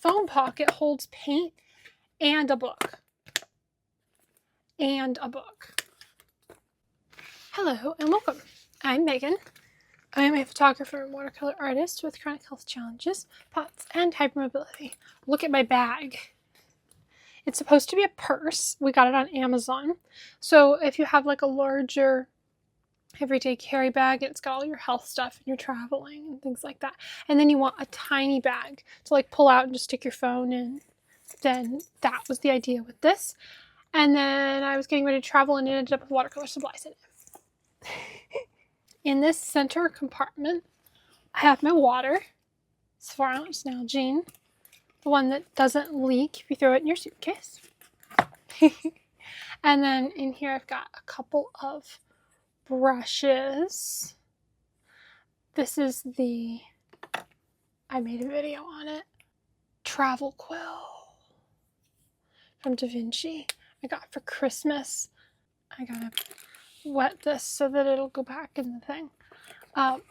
phone pocket holds paint and a book. Hello and welcome. I'm Megan. I am a photographer and watercolor artist with chronic health challenges, POTS, and hypermobility. Look at my bag. It's supposed to be a purse. We got it on Amazon. So if you have like a larger everyday carry bag, it's got all your health stuff and you're traveling and things like that. And then you want a tiny bag to like pull out and just stick your phone in. Then that was the idea with this. And then I was getting ready to travel and it ended up with watercolor supplies in it. In this center compartment, I have my water. It's 4 ounce Nalgene. The one that doesn't leak if you throw it in your suitcase. And then in here I've got a couple of brushes. This is I made a video on it, travel quill from Da Vinci. I got for Christmas. I gotta wet this so that it'll go back in the thing.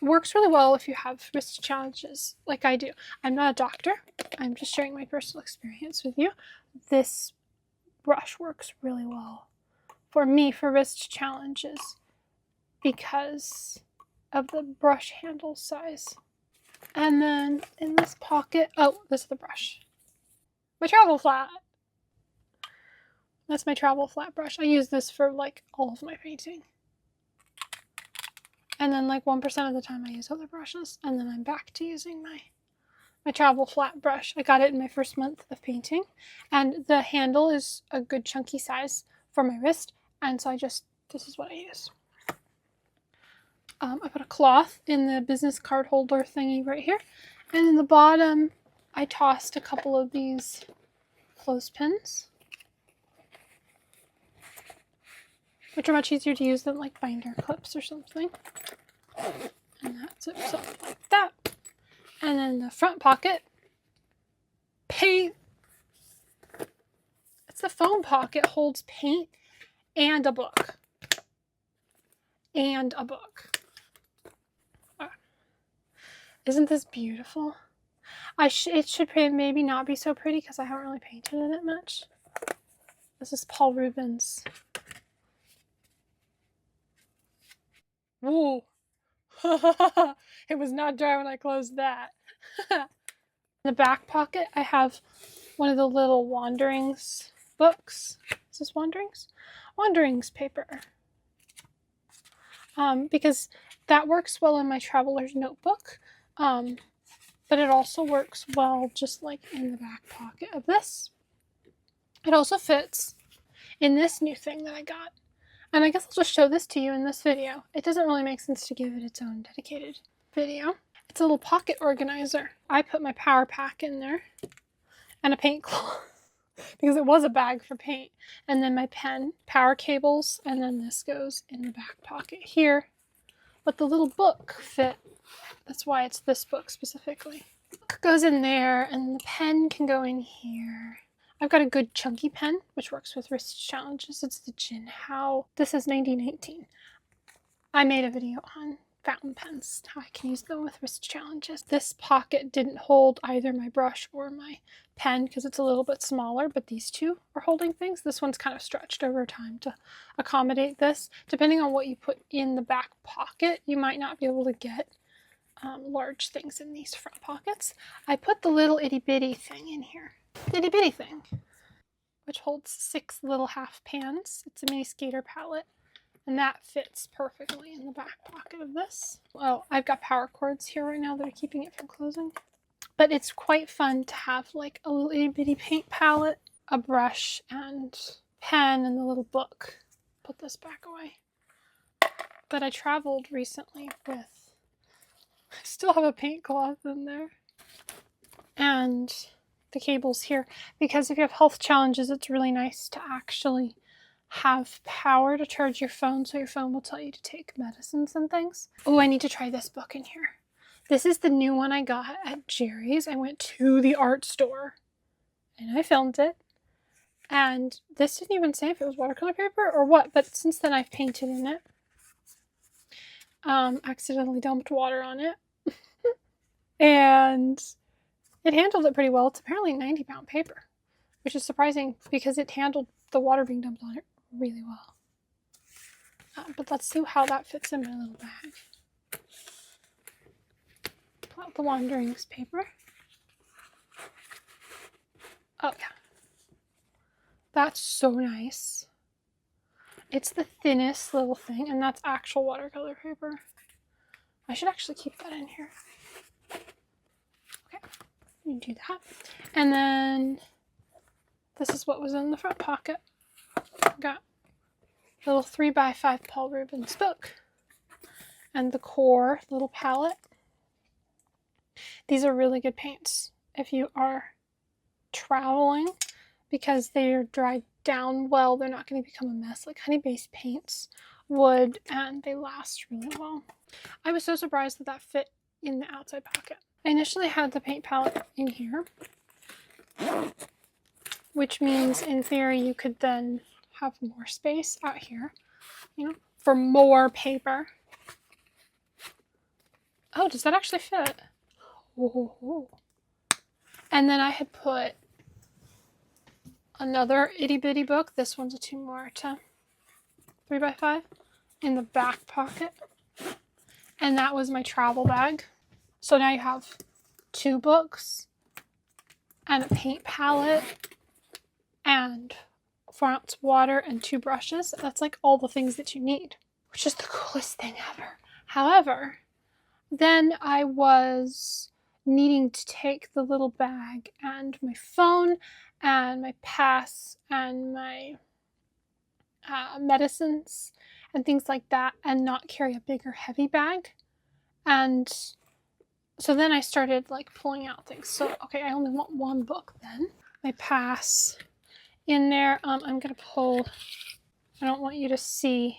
Works really well if you have wrist challenges like I do. I'm not a doctor. I'm just sharing my personal experience with you. This brush works really well for me for wrist challenges because of the brush handle size. And then in this pocket, oh, this is the brush. My travel flat. That's my travel flat brush. I use this for like all of my painting. And then like 1% of the time I use other brushes, and then I'm back to using my travel flat brush. I got it in my first month of painting, and the handle is a good chunky size for my wrist, and so this is what I use. I put a cloth in the business card holder thingy right here, and in the bottom I tossed a couple of these clothespins, which are much easier to use than like binder clips or something. And that zips up like that. And then the front pocket, paint. It's the phone pocket, holds paint and a book. Isn't this beautiful? It should maybe not be so pretty because I haven't really painted in it much. This is Paul Rubens. Whoa. It was not dry when I closed that. In the back pocket, I have one of the little Wanderings books. Is this Wanderings? Wanderings paper. Because that works well in my traveler's notebook. But it also works well just like in the back pocket of this. It also fits in this new thing that I got. And I guess I'll just show this to you in this video. It doesn't really make sense to give it its own dedicated video. It's a little pocket organizer. I put my power pack in there and a paint cloth because it was a bag for paint. And then my pen, power cables, and then this goes in the back pocket here. But the little book fit. That's why it's this book specifically. The book goes in there and the pen can go in here. I've got a good chunky pen, which works with wrist challenges. It's the Jinhao. This is 1918. I made a video on fountain pens, how I can use them with wrist challenges. This pocket didn't hold either my brush or my pen because it's a little bit smaller, but these two are holding things. This one's kind of stretched over time to accommodate this. Depending on what you put in the back pocket, you might not be able to get large things in these front pockets. I put the little itty bitty thing in here. Itty bitty thing, which holds 6 little half pans. It's a mini skater palette, and that fits perfectly in the back pocket of this. Well, I've got power cords here right now that are keeping it from closing, but it's quite fun to have like a little itty bitty paint palette, a brush and pen, and the little book. Put this back away. But I traveled recently with, I still have a paint cloth in there, and the cables here, because if you have health challenges, it's really nice to actually have power to charge your phone, so your phone will tell you to take medicines and things. Oh, I need to try this book in here. This is the new one I got at Jerry's. I went to the art store and I filmed it, and this didn't even say if it was watercolor paper or what, but since then I've painted in it. Accidentally dumped water on it. And It handled it pretty well. It's apparently 90-pound paper, which is surprising because it handled the water being dumped on it really well. But let's see how that fits in my little bag. Pull out the Wanderings paper. Oh yeah. That's so nice. It's the thinnest little thing, and that's actual watercolor paper. I should actually keep that in here. Okay, you do that. And then this is what was in the front pocket. Got a little 3x5 Paul Rubens book. And the core little palette. These are really good paints if you are traveling because they're dried down well. They're not going to become a mess like honey-based paints would, and they last really well. I was so surprised that that fit in the outside pocket. I initially had the paint palette in here, which means in theory you could then have more space out here, you know, for more paper. Oh, does that actually fit? Oh. And then I had put another itty bitty book. This one's a 2 Marta 3x5 in the back pocket. And that was my travel bag. So now you have 2 books and a paint palette and 4-ounce water and 2 brushes. That's like all the things that you need, which is the coolest thing ever. However, then I was needing to take the little bag and my phone and my pass and my medicines and things like that and not carry a bigger heavy bag. And so then I started like pulling out things. So, okay, I only want 1 book then. My pass in there. I'm going to pull, I don't want you to see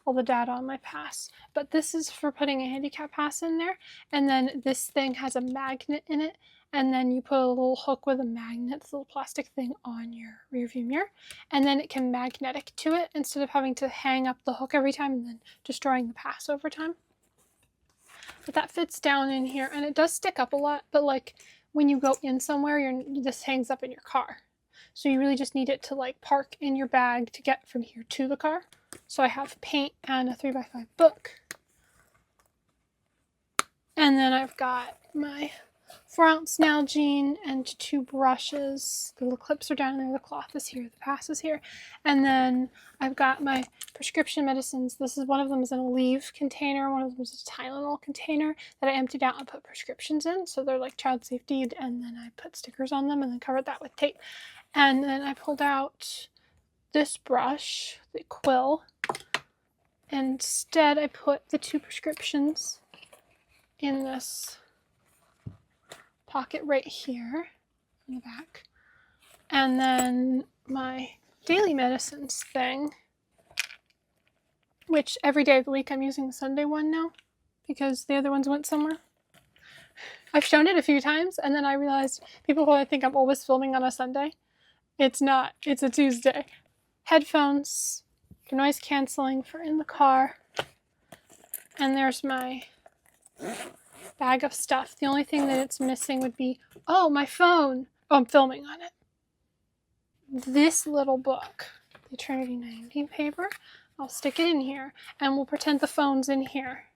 all the data on my pass, but this is for putting a handicap pass in there. And then this thing has a magnet in it. And then you put a little hook with a magnet, this little plastic thing on your rear view mirror. And then it can magnetic to it instead of having to hang up the hook every time and then destroying the pass over time. But that fits down in here and it does stick up a lot, but like when you go in somewhere, this hangs up in your car. So you really just need it to like park in your bag to get from here to the car. So I have paint and a 3x5 book. And then I've got my 4-ounce Nalgene and 2 brushes. The little clips are down there, the cloth is here, the pass is here. And then I've got my prescription medicines. One of them is in a Aleve container, one of them is a Tylenol container that I emptied out and put prescriptions in. So they're like child safety, and then I put stickers on them and then covered that with tape. And then I pulled out this brush, the quill. Instead, I put the 2 prescriptions in this pocket right here in the back. And then my daily medicines thing, which every day of the week I'm using the Sunday one now because the other ones went somewhere. I've shown it a few times and then I realized people probably think I'm always filming on a Sunday. It's not. It's a Tuesday. Headphones for noise canceling for in the car. And there's my bag of stuff. The only thing that it's missing would be, oh, my phone. Oh, I'm filming on it. This little book, the Eternity 90 paper, I'll stick it in here and we'll pretend the phone's in here.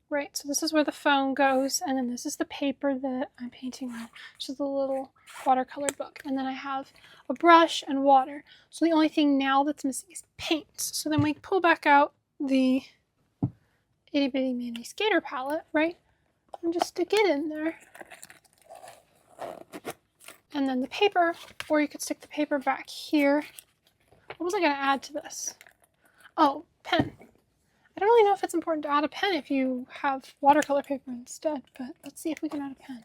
Right, so this is where the phone goes, and then this is the paper that I'm painting on, which is the little watercolor book. And then I have a brush and water. So the only thing now that's missing is paint. So then we pull back out the Itty Bitty Mandy Skater palette, right? And just stick it in there. And then the paper, or you could stick the paper back here. What was I going to add to this? Oh, pen. I don't really know if it's important to add a pen if you have watercolor paper instead, but let's see if we can add a pen.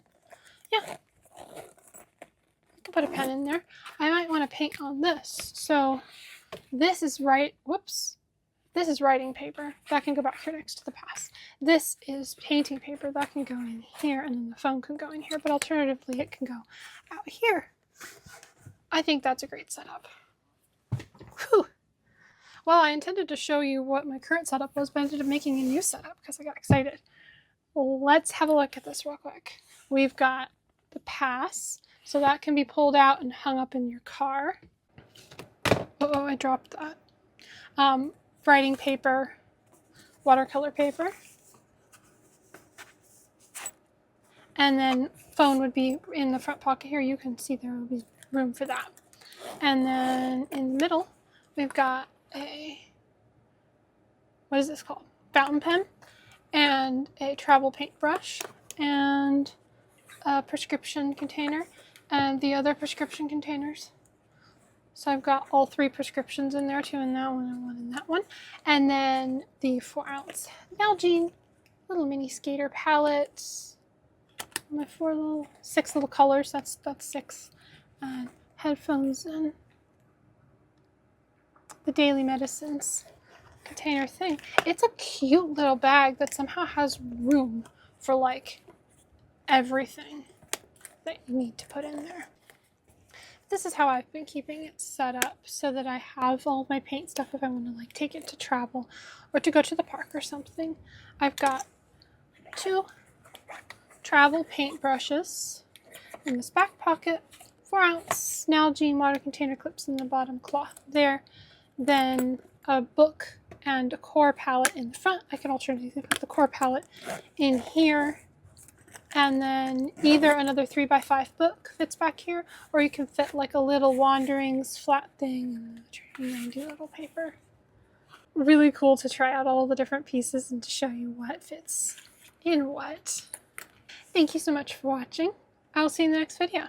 Yeah, I can put a pen in there. I might want to paint on this. So this is this is writing paper. That can go back here next to the pass. This is painting paper. That can go in here, and then the phone can go in here, but alternatively it can go out here. I think that's a great setup. Whew. Well, I intended to show you what my current setup was, but I ended up making a new setup because I got excited. Let's have a look at this real quick. we've got the pass, so that can be pulled out and hung up in your car. Oh, I dropped that. Writing paper, watercolor paper. And then phone would be in the front pocket here. You can see there will be room for that. And then in the middle, we've got a, what is this called? Fountain pen and a travel paintbrush and a prescription container and the other prescription containers. So I've got all 3 prescriptions in there, 2 in that one and 1 in that one. And then the 4-ounce Nalgene little mini skater palettes. My 6 little colors. That's 6. And headphones and the daily medicines container thing. It's a cute little bag that somehow has room for like everything that you need to put in there. This is how I've been keeping it set up, so that I have all my paint stuff if I want to like take it to travel or to go to the park or something. I've got 2 travel paint brushes in this back pocket, 4-ounce Nalgene water container clips in the bottom cloth there, then a book and a core palette in the front. I can alternatively put the core palette in here, and then either another 3x5 book fits back here, or you can fit like a little Wanderings flat thing and a triangular little paper. Really cool to try out all the different pieces and to show you what fits in what. Thank you so much for watching. I'll see you in the next video.